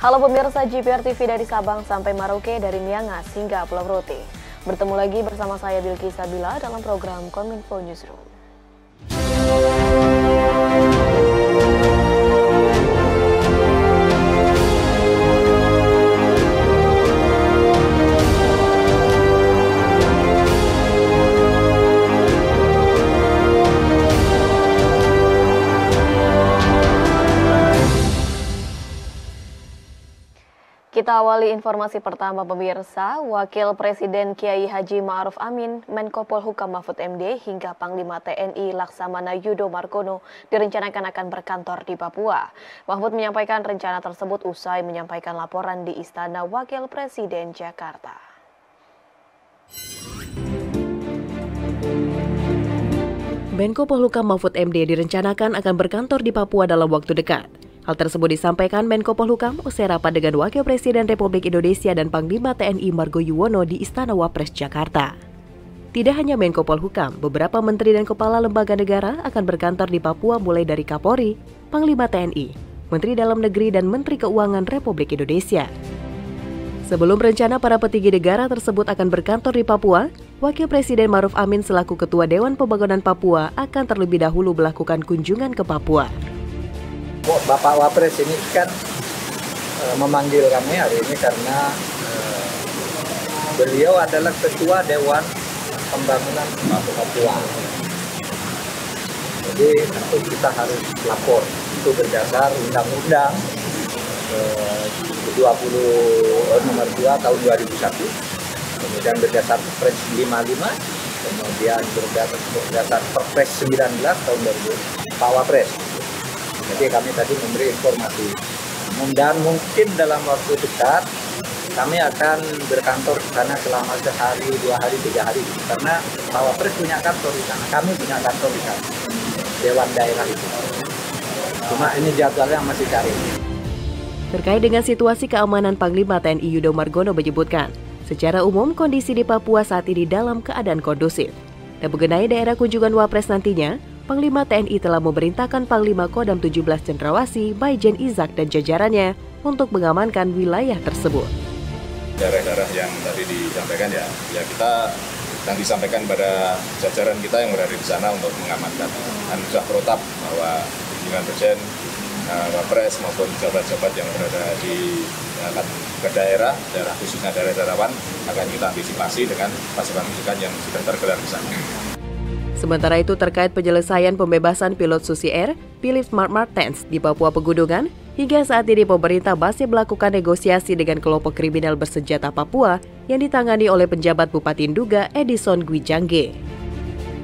Halo pemirsa JPR TV dari Sabang sampai Merauke, dari Miangas hingga Pulau Rote. Bertemu lagi bersama saya Bilky Sabila dalam program Kominfo Newsroom. Kita awali informasi pertama pemirsa. Wakil Presiden Kiai Haji Ma'ruf Amin, Menko Polhukam Mahfud MD hingga Panglima TNI Laksamana Yudo Margono direncanakan akan berkantor di Papua. Mahfud menyampaikan rencana tersebut usai menyampaikan laporan di Istana Wakil Presiden Jakarta. Menko Polhukam Mahfud MD direncanakan akan berkantor di Papua dalam waktu dekat. Hal tersebut disampaikan Menko Polhukam usai rapat dengan Wakil Presiden Republik Indonesia dan Panglima TNI Margo Yuwono di Istana Wapres Jakarta. Tidak hanya Menko Polhukam, beberapa menteri dan kepala lembaga negara akan berkantor di Papua mulai dari Kapolri, Panglima TNI, Menteri Dalam Negeri dan Menteri Keuangan Republik Indonesia. Sebelum rencana para petinggi negara tersebut akan berkantor di Papua, Wakil Presiden Ma'ruf Amin selaku Ketua Dewan Pembangunan Papua akan terlebih dahulu melakukan kunjungan ke Papua. Bapak Wapres ini kan memanggil kami hari ini karena beliau adalah Ketua Dewan Pembangunan Papua. Jadi tentu kita harus lapor. Itu berdasar Undang-Undang 20 nomor 2 tahun 2001, kemudian berdasar Perpres 55, kemudian berdasar Perpres 19 tahun 2000 Pak Wapres. Jadi kami tadi memberi informasi, dan mungkin dalam waktu dekat kami akan berkantor di sana selama sehari, 2 hari, 3 hari, karena Pak Wapres punya kantor di sana, kami punya kantor di sana, Dewan Daerah itu. Cuma ini jadwalnya masih cari. Terkait dengan situasi keamanan, Panglima TNI Yudo Margono menyebutkan, secara umum kondisi di Papua saat ini dalam keadaan kondusif. Dan mengenai daerah kunjungan Wapres nantinya, Panglima TNI telah memerintahkan Panglima Kodam 17 Cendrawasih, Maijen Izak dan jajarannya untuk mengamankan wilayah tersebut. Daerah-daerah yang tadi disampaikan ya kita yang disampaikan pada jajaran kita yang berada di sana untuk mengamankan. Dan sudah protap bahwa dengan Presiden, Wapres maupun jabat-jabat yang berada di ke daerah khususnya daerah rawan akan kita antisipasi dengan pasukan-pasukan yang sudah tergelar di sana. Sementara itu terkait penyelesaian pembebasan pilot Susi Air, Philip Martens di Papua Pegunungan, hingga saat ini pemerintah masih melakukan negosiasi dengan kelompok kriminal bersenjata Papua yang ditangani oleh penjabat Bupati Nduga Edison Gwijangge.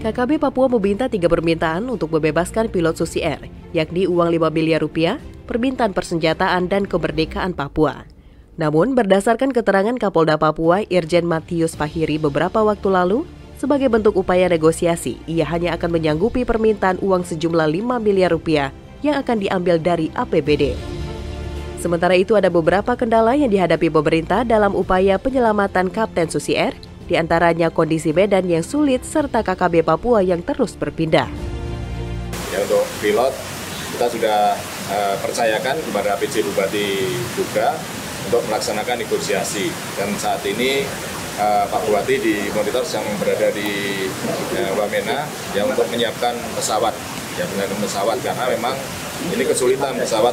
KKB Papua meminta 3 permintaan untuk membebaskan pilot Susi Air, yakni uang 5 miliar rupiah, permintaan persenjataan, dan kemerdekaan Papua. Namun berdasarkan keterangan Kapolda Papua Irjen Matius Fahiri beberapa waktu lalu, sebagai bentuk upaya negosiasi, ia hanya akan menyanggupi permintaan uang sejumlah 5 miliar rupiah yang akan diambil dari APBD. Sementara itu ada beberapa kendala yang dihadapi pemerintah dalam upaya penyelamatan Kapten Susi Air, diantaranya kondisi medan yang sulit serta KKB Papua yang terus berpindah. Ya, untuk pilot, kita sudah percayakan kepada PJ Bupati Duga untuk melaksanakan negosiasi, dan saat ini Pak Bupati di monitor yang berada di Wamena yang untuk menyiapkan pesawat, karena memang ini kesulitan pesawat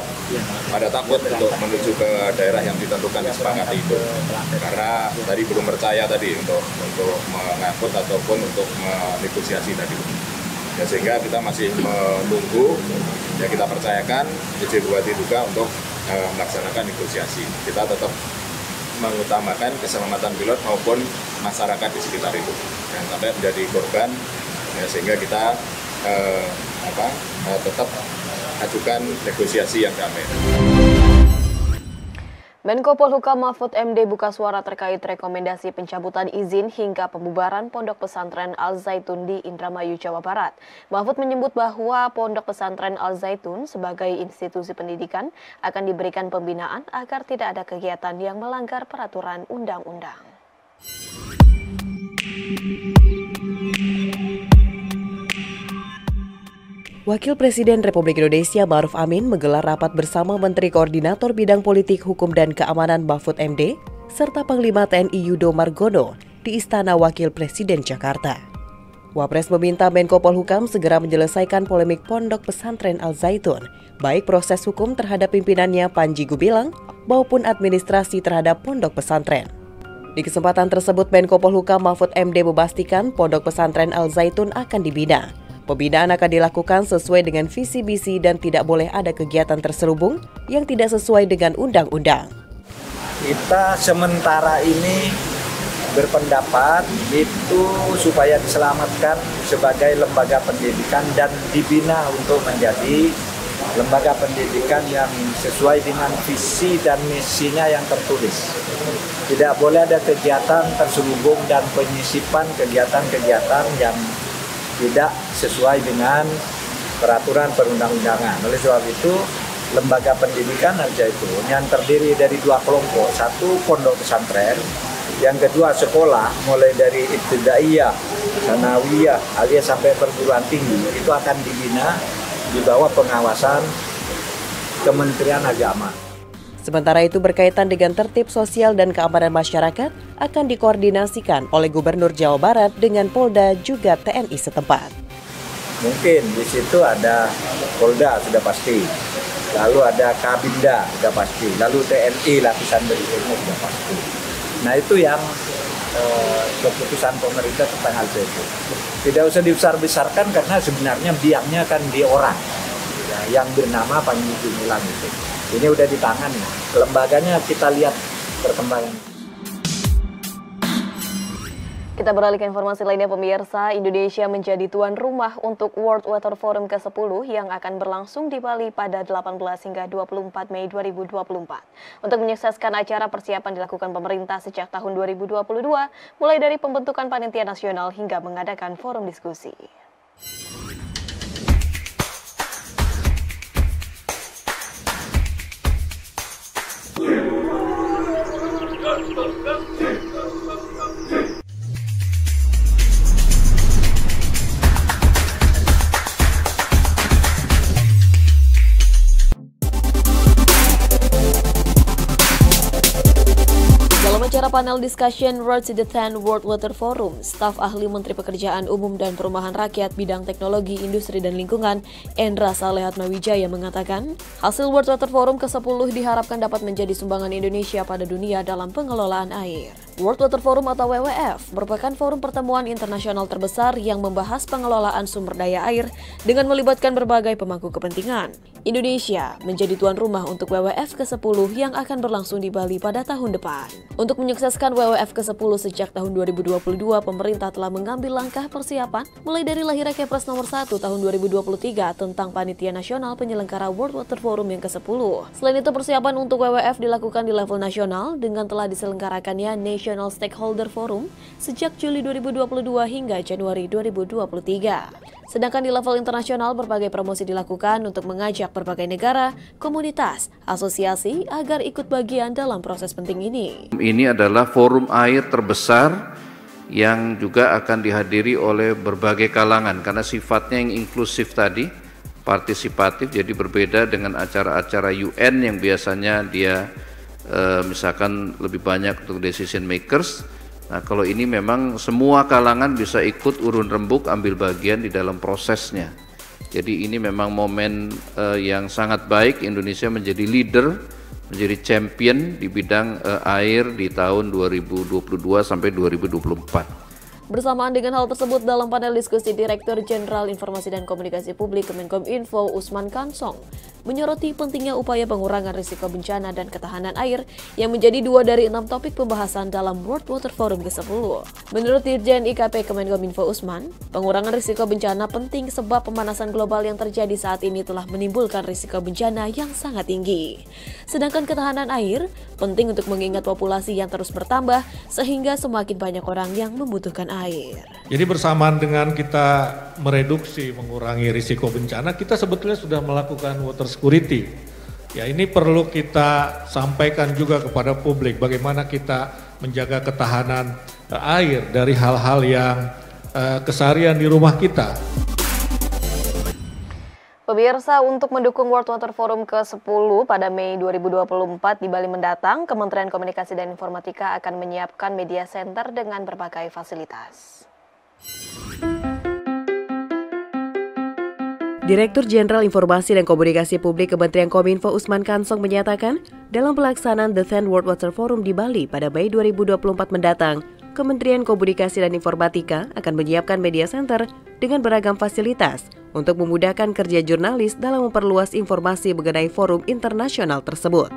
pada takut untuk menuju ke daerah yang ditentukan disepakati itu, karena tadi belum percaya tadi untuk mengangkut ataupun untuk menegosiasi tadi. Ya, sehingga kita masih menunggu, ya kita percayakan PJ Bupati juga untuk melaksanakan negosiasi. Kita tetap mengutamakan keselamatan pilot maupun masyarakat di sekitar itu, yang sampai menjadi korban, ya, sehingga kita tetap ajukan negosiasi yang damai. Menko Polhukam Mahfud MD buka suara terkait rekomendasi pencabutan izin hingga pembubaran Pondok Pesantren Al Zaitun di Indramayu, Jawa Barat. Mahfud menyebut bahwa Pondok Pesantren Al Zaitun sebagai institusi pendidikan akan diberikan pembinaan agar tidak ada kegiatan yang melanggar peraturan undang-undang. Wakil Presiden Republik Indonesia Ma'ruf Amin menggelar rapat bersama Menteri Koordinator Bidang Politik, Hukum dan Keamanan Mahfud MD serta Panglima TNI Yudo Margono di Istana Wakil Presiden Jakarta. Wapres meminta Menko Polhukam segera menyelesaikan polemik Pondok Pesantren Al Zaitun, baik proses hukum terhadap pimpinannya Panji Gumilang maupun administrasi terhadap pondok pesantren. Di kesempatan tersebut, Menko Polhukam Mahfud MD memastikan Pondok Pesantren Al Zaitun akan dibina. Pembinaan akan dilakukan sesuai dengan visi misi dan tidak boleh ada kegiatan terselubung yang tidak sesuai dengan undang-undang. Kita sementara ini berpendapat itu supaya diselamatkan sebagai lembaga pendidikan dan dibina untuk menjadi lembaga pendidikan yang sesuai dengan visi dan misinya yang tertulis. Tidak boleh ada kegiatan terselubung dan penyisipan kegiatan-kegiatan yang tidak sesuai dengan peraturan perundang-undangan. Oleh sebab itu, lembaga pendidikan Al Zaitun yang terdiri dari dua kelompok, satu pondok pesantren, yang kedua sekolah, mulai dari ibtidaiyah, sanawiyah, alias sampai perguruan tinggi, itu akan dibina di bawah pengawasan Kementerian Agama. Sementara itu berkaitan dengan tertib sosial dan keamanan masyarakat akan dikoordinasikan oleh Gubernur Jawa Barat dengan Polda juga TNI setempat. Mungkin di situ ada Polda sudah pasti, lalu ada Kabinda sudah pasti, lalu TNI lapisan berikutnya sudah pasti. Nah itu yang keputusan pemerintah tentang hal itu. Tidak usah dibesar-besarkan karena sebenarnya biangnya kan di orang yang bernama Panji Gumilang itu. Ini udah di tangan, lembaganya kita lihat perkembangan. Kita beralih ke informasi lainnya pemirsa, Indonesia menjadi tuan rumah untuk World Water Forum ke-10 yang akan berlangsung di Bali pada 18 hingga 24 Mei 2024. Untuk menyukseskan acara, persiapan dilakukan pemerintah sejak tahun 2022, mulai dari pembentukan panitia nasional hingga mengadakan forum diskusi. Acara panel discussion Road to the 10 World Water Forum, staf ahli Menteri Pekerjaan Umum dan Perumahan Rakyat bidang teknologi, industri dan lingkungan, Endra Salehatmawijaya mengatakan, hasil World Water Forum ke-10 diharapkan dapat menjadi sumbangan Indonesia pada dunia dalam pengelolaan air. World Water Forum atau WWF merupakan forum pertemuan internasional terbesar yang membahas pengelolaan sumber daya air dengan melibatkan berbagai pemangku kepentingan. Indonesia menjadi tuan rumah untuk WWF ke-10 yang akan berlangsung di Bali pada tahun depan. Untuk menyukseskan WWF ke-10 sejak tahun 2022, pemerintah telah mengambil langkah persiapan mulai dari lahirnya Kepres nomor 1 tahun 2023 tentang Panitia Nasional Penyelenggara World Water Forum yang ke-10. Selain itu, persiapan untuk WWF dilakukan di level nasional dengan telah diselenggarakannya National Stakeholder Forum sejak Juli 2022 hingga Januari 2023. Sedangkan di level internasional, berbagai promosi dilakukan untuk mengajak berbagai negara, komunitas, asosiasi agar ikut bagian dalam proses penting ini. Ini adalah forum air terbesar yang juga akan dihadiri oleh berbagai kalangan karena sifatnya yang inklusif tadi, partisipatif, jadi berbeda dengan acara-acara UN yang biasanya dia misalkan lebih banyak untuk decision makers. Nah, kalau ini memang semua kalangan bisa ikut urun rembuk ambil bagian di dalam prosesnya. Jadi ini memang momen yang sangat baik Indonesia menjadi leader, menjadi champion di bidang air di tahun 2022 sampai 2024. Bersamaan dengan hal tersebut, dalam panel diskusi Direktur Jenderal Informasi dan Komunikasi Publik Kemenkominfo Usman Kansong menyoroti pentingnya upaya pengurangan risiko bencana dan ketahanan air yang menjadi 2 dari 6 topik pembahasan dalam World Water Forum ke-10. Menurut Dirjen IKP Kemenkominfo Usman, pengurangan risiko bencana penting sebab pemanasan global yang terjadi saat ini telah menimbulkan risiko bencana yang sangat tinggi. Sedangkan ketahanan air penting untuk mengingat populasi yang terus bertambah sehingga semakin banyak orang yang membutuhkan air. Jadi bersamaan dengan kita mereduksi, mengurangi risiko bencana, kita sebetulnya sudah melakukan water security. Ya, ini perlu kita sampaikan juga kepada publik bagaimana kita menjaga ketahanan air dari hal-hal yang keseharian di rumah kita. Pemirsa, untuk mendukung World Water Forum ke-10 pada Mei 2024 di Bali mendatang, Kementerian Komunikasi dan Informatika akan menyiapkan media center dengan berbagai fasilitas. Direktur Jenderal Informasi dan Komunikasi Publik Kementerian Kominfo Usman Kansong menyatakan, dalam pelaksanaan The 10th World Water Forum di Bali pada Mei 2024 mendatang, Kementerian Komunikasi dan Informatika akan menyiapkan media center dengan beragam fasilitas untuk memudahkan kerja jurnalis dalam memperluas informasi mengenai forum internasional tersebut.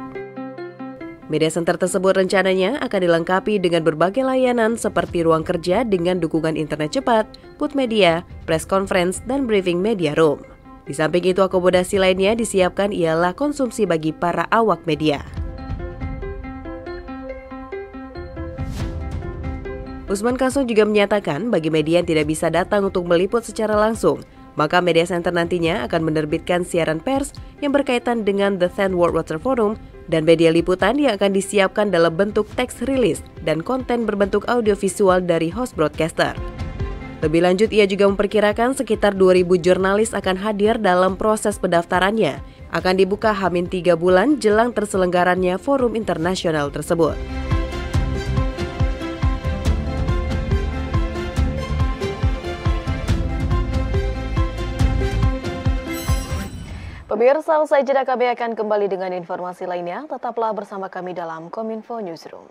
Media center tersebut rencananya akan dilengkapi dengan berbagai layanan seperti ruang kerja dengan dukungan internet cepat, booth media, press conference, dan briefing media room. Di samping itu, akomodasi lainnya disiapkan ialah konsumsi bagi para awak media. Usman Kansong juga menyatakan bagi media yang tidak bisa datang untuk meliput secara langsung, maka media center nantinya akan menerbitkan siaran pers yang berkaitan dengan The 10th World Water Forum dan media liputan yang akan disiapkan dalam bentuk teks rilis dan konten berbentuk audiovisual dari host broadcaster. Lebih lanjut, ia juga memperkirakan sekitar 2.000 jurnalis akan hadir dalam proses pendaftarannya. Akan dibuka H-3 bulan jelang terselenggarannya forum internasional tersebut. Pemirsa, usai jeda kami akan kembali dengan informasi lainnya. Tetaplah bersama kami dalam Kominfo Newsroom.